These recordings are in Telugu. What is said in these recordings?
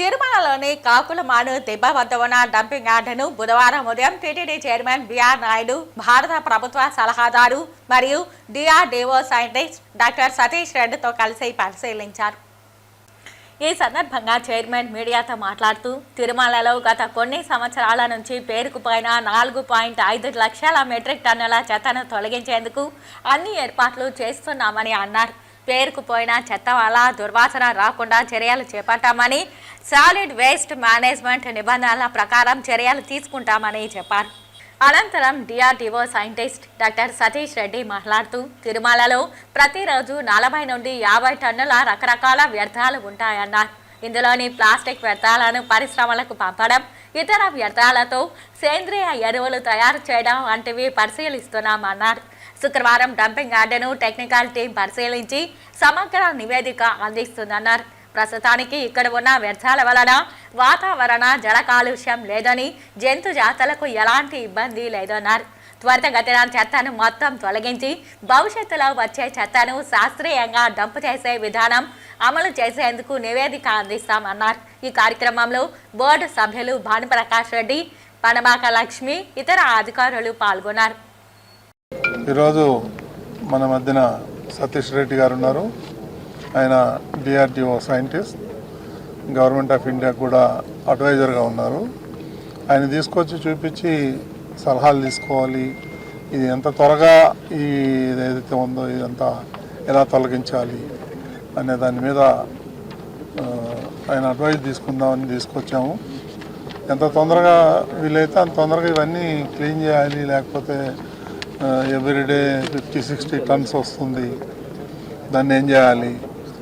తిరుమలలోని కాకులమాను దిబ్బ వద్ద ఉన్న డంపింగ్ యార్డును బుధవారం ఉదయం టీటీడీ చైర్మన్ బిఆర్ నాయుడు, భారత ప్రభుత్వ సలహాదారు మరియు డిఆర్డీఓ సైంటిస్ట్ డాక్టర్ సతీష్ రెడ్డితో కలిసి పరిశీలించారు. ఈ సందర్భంగా చైర్మన్ మీడియాతో మాట్లాడుతూ, తిరుమలలో గత కొన్ని సంవత్సరాల నుంచి పేరుకుపోయిన 4.5 లక్షల మెట్రిక్ టన్నుల చెత్తను తొలగించేందుకు అన్ని ఏర్పాట్లు చేస్తున్నామని అన్నారు. పేరుకుపోయిన చెత్త వల్ల దుర్వాసన రాకుండా చర్యలు చేపట్టామని, సాలిడ్ వేస్ట్ మేనేజ్మెంట్ నిబంధనల ప్రకారం చర్యలు తీసుకుంటామని చెప్పారు. అనంతరం DRDO scientist doctor Satish Reddy మాట్లాడుతూ, తిరుమలలో ప్రతిరోజు 40 నుండి 50 టన్నుల రకరకాల వ్యర్థాలు ఉంటాయన్నారు. ఇందులోని ప్లాస్టిక్ వ్యర్థాలను పరిశ్రమలకు పంపడం, ఇతర వ్యర్థాలతో సేంద్రియ ఎరువులు తయారు చేయడం వంటివి పరిశీలిస్తున్నామన్నారు. శుక్రవారం డంపింగ్ యార్డును టెక్నికల్ టీం పరిశీలించి సమగ్ర నివేదిక అందిస్తుందన్నారు. ప్రస్తుతానికి ఇక్కడ ఉన్న వ్యర్థాల వలన వాతావరణ జల కాలుష్యం లేదని, జంతు జాతులకు ఎలాంటి ఇబ్బంది లేదన్నారు. త్వరితగతిన చెత్తను మొత్తం తొలగించి భవిష్యత్తులో వచ్చే చెత్తను శాస్త్రీయంగా డంప్ చేసే విధానం అమలు చేసేందుకు నివేదిక అందిస్తామన్నారు. ఈ కార్యక్రమంలో బోర్డు సభ్యులు భానుప్రకాష్ రెడ్డి, పనబాక లక్ష్మి, ఇతర అధికారులు పాల్గొన్నారు. ఈరోజు మన మధ్యన సతీష్ రెడ్డి గారు ఉన్నారు. ఆయన DRDO scientist, government of India కూడా అడ్వైజర్గా ఉన్నారు. ఆయన తీసుకొచ్చి చూపించి సలహాలు తీసుకోవాలి, ఇది ఎంత త్వరగా ఈ ఏదైతే ఉందో ఇదంతా ఎలా తొలగించాలి అనే దాని మీద ఆయన అడ్వైజ్ తీసుకుందామని తీసుకొచ్చాము. ఎంత తొందరగా వీలైతే అంత తొందరగా ఇవన్నీ క్లీన్ చేయాలి, లేకపోతే ఎవ్రీడే 50-60 టన్స్ వస్తుంది, దాన్ని ఏం చేయాలి,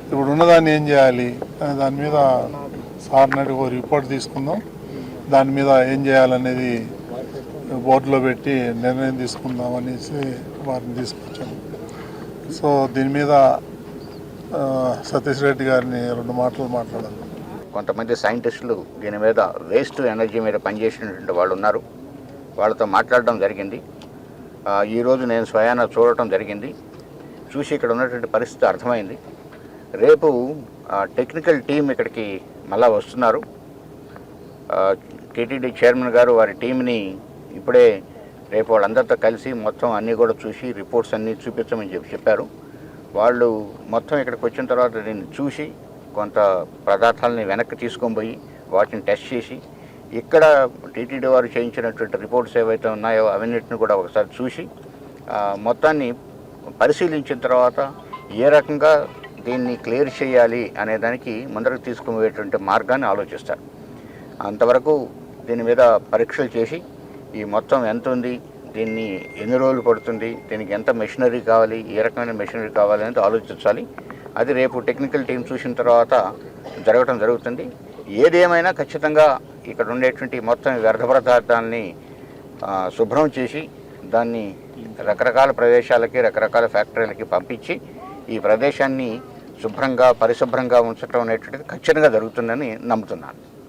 ఇప్పుడు ఉన్నదాన్ని ఏం చేయాలి అనే దాని మీద సార్ నాటి ఒక రిపోర్ట్ తీసుకుందాం. దాని మీద ఏం చేయాలనేది బోర్డులో పెట్టి నిర్ణయం తీసుకుందాం అనేసి వారిని తీసుకొచ్చాము. సో దీని మీద సతీష్ రెడ్డి గారిని 2 మాటలు మాట్లాడాలి. కొంతమంది సైంటిస్టులు దీని మీద వేస్ట్ ఎనర్జీ మీద పనిచేసినటువంటి వాళ్ళు ఉన్నారు. వాళ్ళతో మాట్లాడడం జరిగింది. ఈరోజు నేను స్వయాన చూడటం జరిగింది. చూసి ఇక్కడ ఉన్నటువంటి పరిస్థితి అర్థమైంది. రేపు టెక్నికల్ టీం ఇక్కడికి మళ్ళా వస్తున్నారు. టీటీడీ చైర్మన్ గారు వారి టీంని ఇప్పుడే రేపు వాళ్ళందరితో కలిసి మొత్తం అన్నీ కూడా చూసి రిపోర్ట్స్ అన్నీ చూపించమని చెప్పారు. వాళ్ళు మొత్తం ఇక్కడికి వచ్చిన తర్వాత దీన్ని చూసి కొంత పదార్థాలని వెనక్కి తీసుకొని పోయి వాటిని టెస్ట్ చేసి, ఇక్కడ టీటీడీ వారు చేయించినటువంటి రిపోర్ట్స్ ఏవైతే ఉన్నాయో అవన్నిటిని కూడా ఒకసారి చూసి మొత్తాన్ని పరిశీలించిన తర్వాత ఏ రకంగా దీన్ని క్లియర్ చేయాలి అనే దానికి ముందరకు తీసుకుపోయేటువంటి మార్గాన్ని ఆలోచిస్తారు. అంతవరకు దీని మీద పరీక్షలు చేసి ఈ మొత్తం ఎంత ఉంది, దీన్ని ఎన్ని రోజులు పడుతుంది, దీనికి ఎంత మెషినరీ కావాలి, ఏ రకమైన మెషినరీ కావాలి అనేది ఆలోచించాలి. అది రేపు టెక్నికల్ టీం చూసిన తర్వాత జరగడం జరుగుతుంది. ఏదేమైనా ఖచ్చితంగా ఇక్కడ ఉండేటువంటి మొత్తం వ్యర్థ పదార్థాలని శుభ్రం చేసి దాన్ని రకరకాల ప్రదేశాలకి, రకరకాల ఫ్యాక్టరీలకి పంపించి ఈ ప్రదేశాన్ని శుభ్రంగా, పరిశుభ్రంగా ఉంచడం అనేటువంటిది ఖచ్చితంగా జరుగుతుందని నమ్ముతున్నాను.